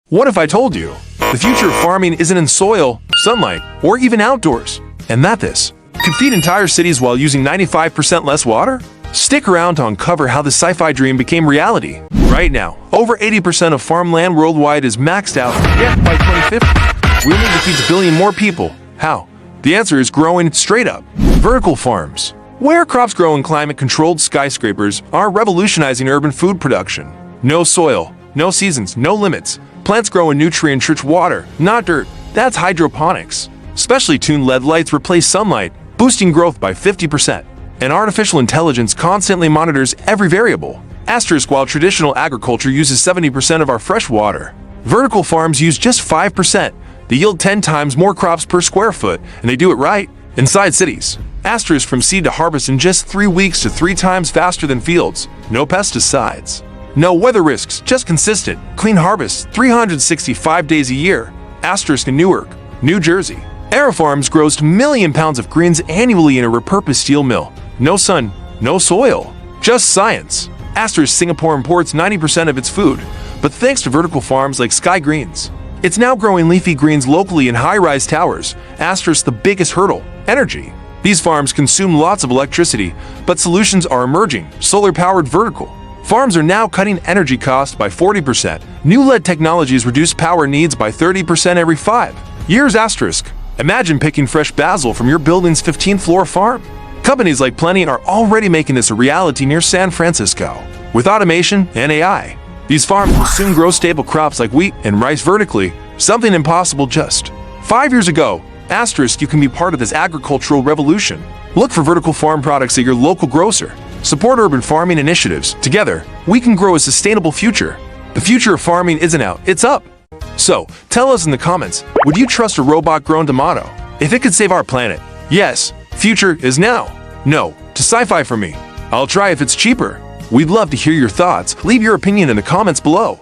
What if I told you the future of farming isn't in soil, sunlight, or even outdoors, and that this could feed entire cities while using 95% less water? Stick around to uncover how the sci-fi dream became reality. Right now, over 80% of farmland worldwide is maxed out, yet by 2050, we'll need to feed a billion more people. How? The answer is growing straight up. Vertical farms, where crops grow in climate-controlled skyscrapers, are revolutionizing urban food production. No soil, no seasons, no limits. Plants grow in nutrient-rich water, not dirt. That's hydroponics. Specially tuned LED lights replace sunlight, boosting growth by 50%. And artificial intelligence constantly monitors every variable. Asterisk, while traditional agriculture uses 70% of our fresh water, vertical farms use just 5%. They yield 10 times more crops per square foot, and they do it right inside cities. Asterisk, from seed to harvest in just 3 weeks to 3 times faster than fields. No pesticides. No weather risks, just consistent, clean harvests 365 days a year. Asterisk, in Newark, New Jersey, AeroFarms grows 1 million pounds of greens annually in a repurposed steel mill. No sun, no soil, just science. Asterisk, Singapore imports 90% of its food, but thanks to vertical farms like Sky Greens, it's now growing leafy greens locally in high-rise towers. Asterisk, the biggest hurdle, energy. These farms consume lots of electricity, but solutions are emerging. Solar-powered vertical farms are now cutting energy costs by 40%. New LED technologies reduce power needs by 30% every 5 years. Asterisk, imagine picking fresh basil from your building's 15th floor farm. Companies like Plenty are already making this a reality near San Francisco. With automation and AI, these farms will soon grow stable crops like wheat and rice vertically, something impossible just 5 years ago. Asterisk, you can be part of this agricultural revolution. Look for vertical farm products at your local grocer. Support urban farming initiatives. Together, we can grow a sustainable future. The future of farming isn't out, it's up. So, tell us in the comments, would you trust a robot-grown tomato if it could save our planet? Yes, future is now. No, to sci-fi for me. I'll try if it's cheaper. We'd love to hear your thoughts. Leave your opinion in the comments below.